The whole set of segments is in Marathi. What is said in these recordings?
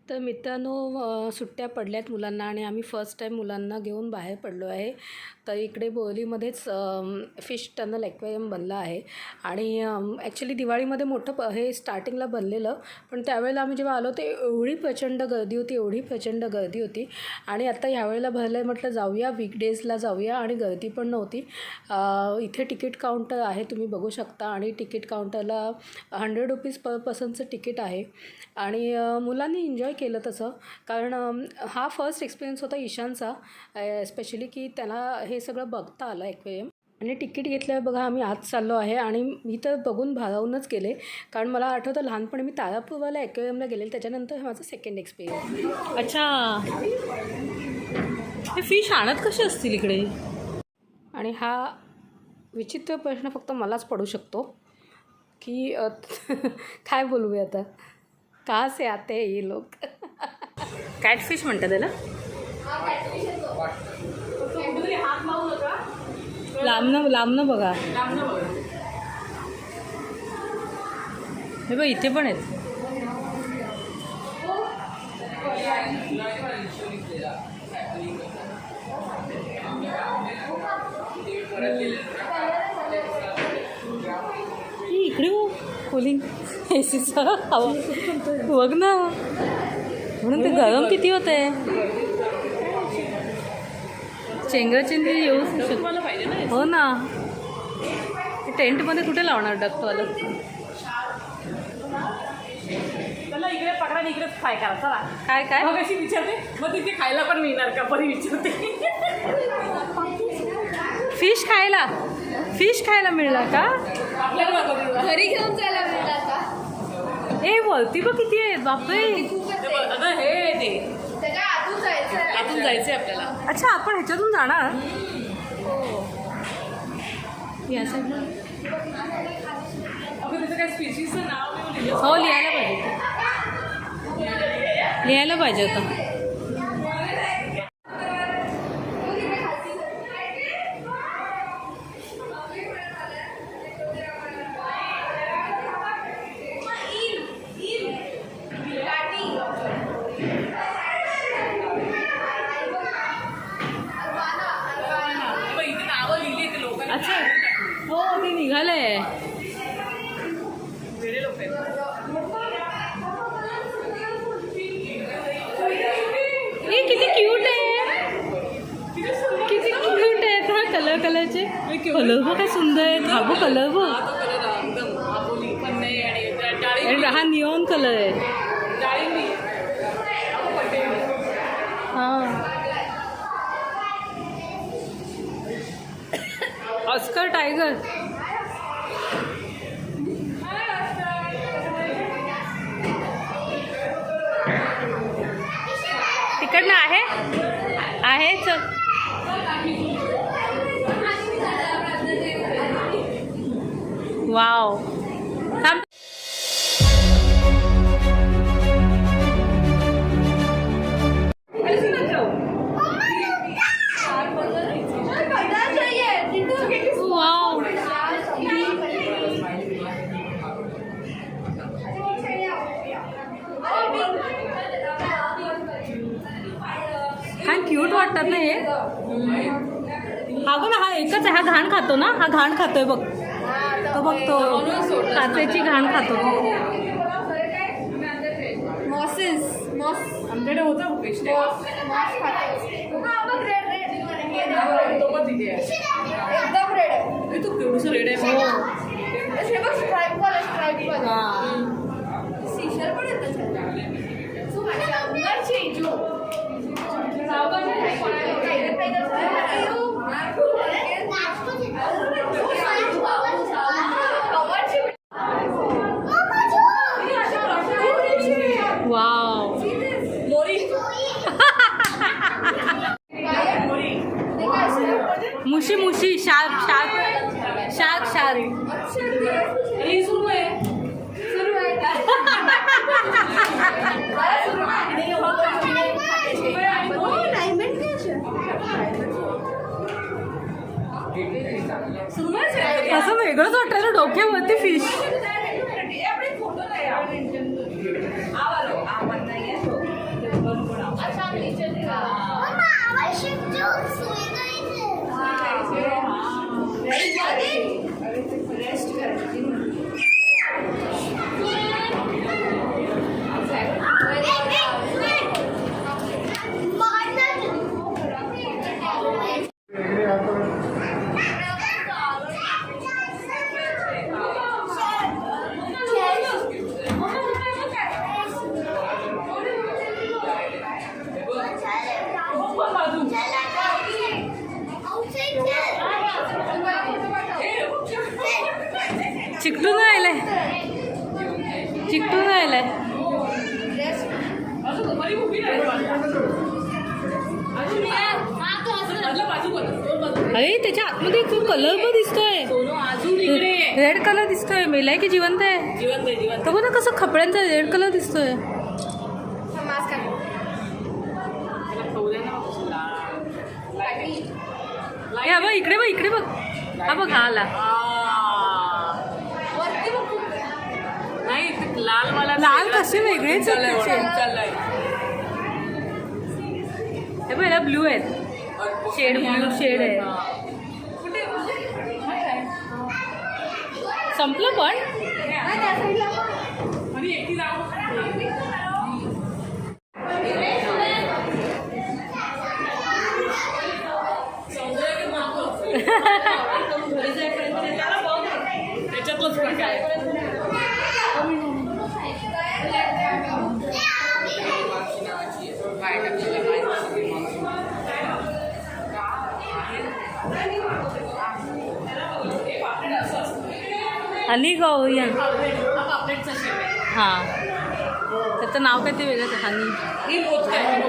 तर मित्रांनो, सुट्ट्या पडल्यात मुलांना आणि आम्ही फर्स्ट टाईम मुलांना घेऊन बाहेर पडलो आहे. तर इकडे बोरीमध्येच फिश टनल ॲक्वेरियम बनलं आहे आणि ॲक्च्युली दिवाळीमध्ये मोठं हे स्टार्टिंगला बनलेलं, पण त्यावेळेला आम्ही जेव्हा आलो ते एवढी प्रचंड गर्दी होती आणि आता ह्यावेळेला भरलं आहे. म्हटलं जाऊया, वीकडेजला जाऊया आणि गर्दी पण नव्हती. इथे तिकीट काउंटर आहे, तुम्ही बघू शकता, आणि तिकीट काउंटरला 100 रुपीज पर पर्सनचं तिकीट आहे आणि मुलांनी एन्जॉय केलं तसं, कारण हा फर्स्ट एक्सपिरियन्स होता ईशानचा स्पेशली, की त्याला हे सगळं बघता आलं ॲक्वेरियम. आणि तिकीट घेतल्यावर बघा आम्ही आत चाललो आहे आणि मी तर बघून भारावूनच गेले, कारण मला आठवतं लहानपणी मी तारापूरवाल्या ॲक्वेरियमला गेले, त्याच्यानंतर हे माझं सेकंड एक्सपिरियन्स. अच्छा, हे फिश आणत कसे असतील इकडे? आणि हा विचित्र प्रश्न फक्त मलाच पडू शकतो की काय बोलू आता, कहाँ से आते हैं ये लोग? कॅटफिश म्हणतात त्याला. लांबनं बघा. हे बघ, इथे पण आहेत. इकडे कूलिंग एसीचा हवा बघ ना, म्हणून ते गरम किती होते. चेंगराचेंगरी येऊ शकतो. हो ना, टेंटमध्ये कुठे लावणार डक्टवालं? त्याला इकडे पकडा आणि इकडे फ्राय करा. चला. काय काय मग अशी विचारते, मग तिथे खायला पण मिळणार का परी विचारते. फिश खायला मिळणार का? आपल्याला घरी घेऊन जायला मिळणार का? ए वरती बघ किती आहे, बापरे. अगं हे ते त्याच्या आतून जायचं. आतून जायचंय आपल्याला. अच्छा, आपण ह्याच्यातून जाणार. या साईडला अगं त्याचं काय स्पीशीजचं नाव लिहून लिहिलं. हो, लिहायला पाहिजे होतं. इथे नावं लिहिली ते लोक. अच्छा, हो ते निघालंय. वेगळे लोक आहेत. हे किती क्यूट आहे, किती क्यूट आहेत. हा कलरचे कलर बघ, काय सुंदर आहे. हा बघ कलर बघ, हा तो कलर एकदम आबोली पण नाही आणि डाळी आणि हा निऑन कलर आहे. डाळिंबी. हां, ऑस्कर टायगर. तिकडनं आहे चल. वाव, थांब. वाव, काय क्यूट वाटतात ना हे. हा बघ ना, हा एकच आहे. हा घाण खातो ना, हा घाण खातोय बघ. तो बघ, तो काचेची घाण खातो. आमच्याकडे होता फिश तो पण तिथे आहे. एकदम रेड आहे. तू केवढंसं रेड आहे. हे बघ, स्ट्राईप वाला. हां, सीशल पण येत वाव. मुशी शार्क. आणि सुरू आहे. चिकटून राहिलाय. अजून बरी उभी नाही अरे त्याच्या आतमध्ये एक कलर पण दिसतोय. अजून इकडे रेड कलर दिसतोय. मेलाय की जिवंत आहे? जिवंत आहे जिवंत. तो बघ ना कसं खपड्यांचा रेड कलर दिसतोय. मास्क आहे. हे हा बघ इकडे बघ इकडे बघ. हा बघ हा आला. वरती बघ. नाही ते लाल मला लाल कसे वेगळेच आहेत त्याचे. चाललाय. हे बघ याला ब्लू आहेत. शेड ब्लू शेड आहे. संपलं पण हा, त्या साईडला बघ. आणि एकटी जाऊ. त्याच्यातलंच प्रकार हनी गौरियन. पापलेटचा शेप आहे. हां त्याचं नाव काय ते वेगळंच आहे. हनी ही मोठ आहे ना.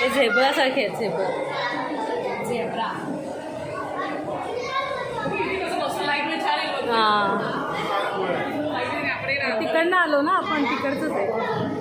हे झेब्रासारखे आहेत. झेब्रा हां तिकडनं आलो ना आपण. तिकडचंच आहे.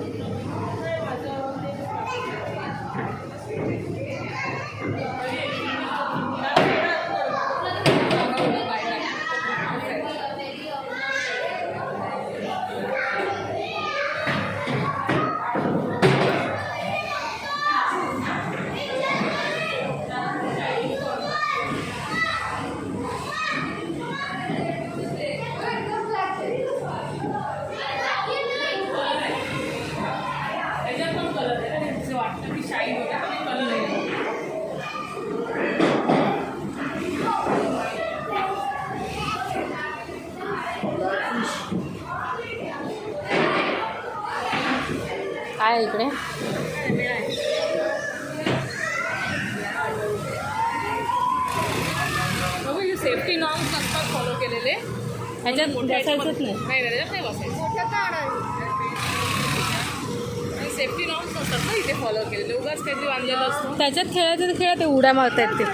काय आहे इकडे? सेफ्टी नॉर्म्स नसतात फॉलो केलेले. ह्याच्यात बसायचंच नाही. नाही त्याच्यात नाही बसायचं. मोठं झाड आहे. सेफ्टी नॉर्म्स नसतात ना इथे फॉलो केलेले. उगाच काहीतरी बांधलेलं असतं. त्याच्यात खेळायचं तर खेळा. ते उड्या मारतायत ते.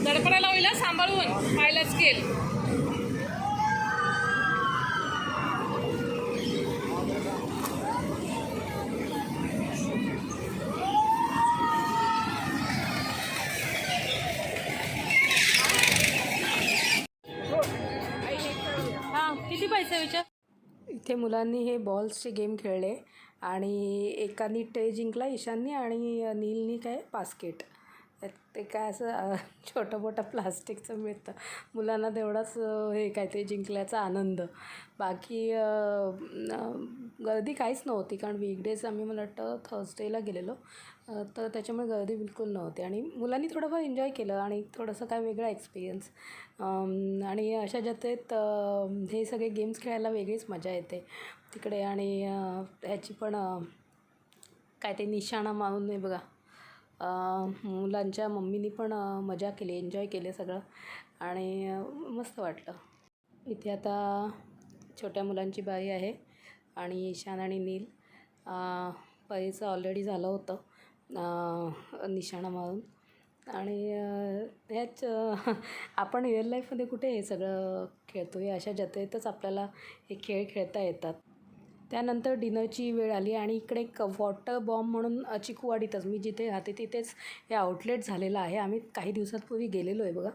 दडपणाला होईल सांभाळून. पाहिला स्केल. हां किती पैसे विचार. इथे मुलांनी हे बॉल्सचे गेम खेळले आणि एकानी ट्रे जिंकला ईशाननी आणि नीलनी काय बास्केट. ते काय असं छोटं मोठं प्लास्टिकचं मिळतं मुलांना तेवढाच हे काय ते जिंकल्याचा आनंद. बाकी गर्दी काहीच नव्हती कारण वीकडेज आम्ही मला वाटतं थर्सडेला गेलेलो तर त्याच्यामुळे गर्दी बिलकुल नव्हती आणि मुलांनी थोडंफार एन्जॉय केलं आणि थोडंसं काय वेगळा एक्सपिरियन्स. आणि अशा जत्रेत हे सगळे गेम्स खेळायला वेगळीच मजा येते तिकडे. आणि ह्याची पण काय ते निशाणा मारून आहे बघा. मुलांच्या मम्मीनी पण मजा केली एन्जॉय केले सगळं आणि मस्त वाटलं. इथे आता छोट्या मुलांची बाई आहे आणि ईशान आणि नील. परीचं ऑलरेडी झालं होतं निशाणा मारून आणि ह्याच आपण रिअल लाईफमध्ये कुठे हे सगळं खेळतो. हे अशा जत्रेतच आपल्याला हे खेळ खेळता येतात. त्यानंतर डिनरची वेळ आली आणि इकडे एक वॉटर बॉम्ब म्हणून चिकूवाडीतच मी जिथे राहते तिथेच हे आउटलेट झालेलं आहे. आम्ही काही दिवसांपूर्वी गेलेलो आहे बघा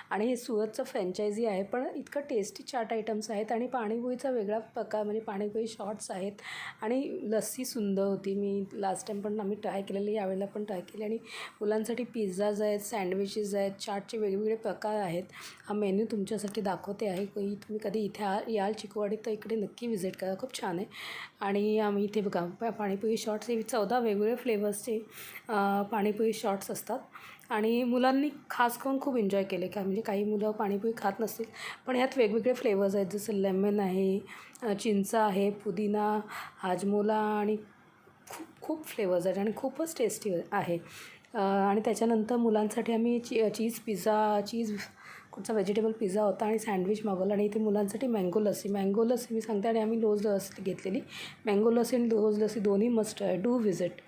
आणि हे सुरतचं फ्रँचायझी आहे पण इतकं टेस्टी चाट आयटम्स आहेत आणि पाणीपुरीचा वेगळा प्रकार म्हणजे पाणीपुरी शॉर्ट्स आहेत आणि लस्सी सुंदर होती. मी लास्ट टाईम पण आम्ही ट्राय केलेली यावेळेला पण ट्राय केली आणि मुलांसाठी पिझ्झाज आहेत सँडविचेस आहेत चाटचे वेगवेगळे प्रकार आहेत. हा मेन्यू तुमच्यासाठी दाखवते आहे. तुम्ही कधी इथे याल चिकूवाडीत तर इकडे नक्की व्हिजिट करा. खूप छान आहे. आणि आम्ही इथे बघा पाणीपुरी शॉर्ट्स हे 14 वेगवेगळे फ्लेवर्सचे पाणीपुरी शॉर्ट्स असतात आणि मुलांनी खास करून खूप एन्जॉय केले का म्हणजे काही मुलं पाणीपुरी खात नसतील पण ह्यात वेगवेगळे फ्लेवर्स आहेत जसं लेमन आहे, चिंच आहे, पुदिना, हाजमोला आणि खूप खूप फ्लेवर्स आहेत आणि खूपच टेस्टी आहे. आणि त्याच्यानंतर मुलांसाठी आम्ही चीज कुठचा व्हेजिटेबल पिझ्झा होता आणि सँडविच मागवलं आणि इथे मुलांसाठी मँगो लस्सी मी सांगते आणि आम्ही रोज लस्सी घेतलेली. मँगो लस्सी आणि रोज लस्सी दोन्ही मस्ट डू व्हिजिट.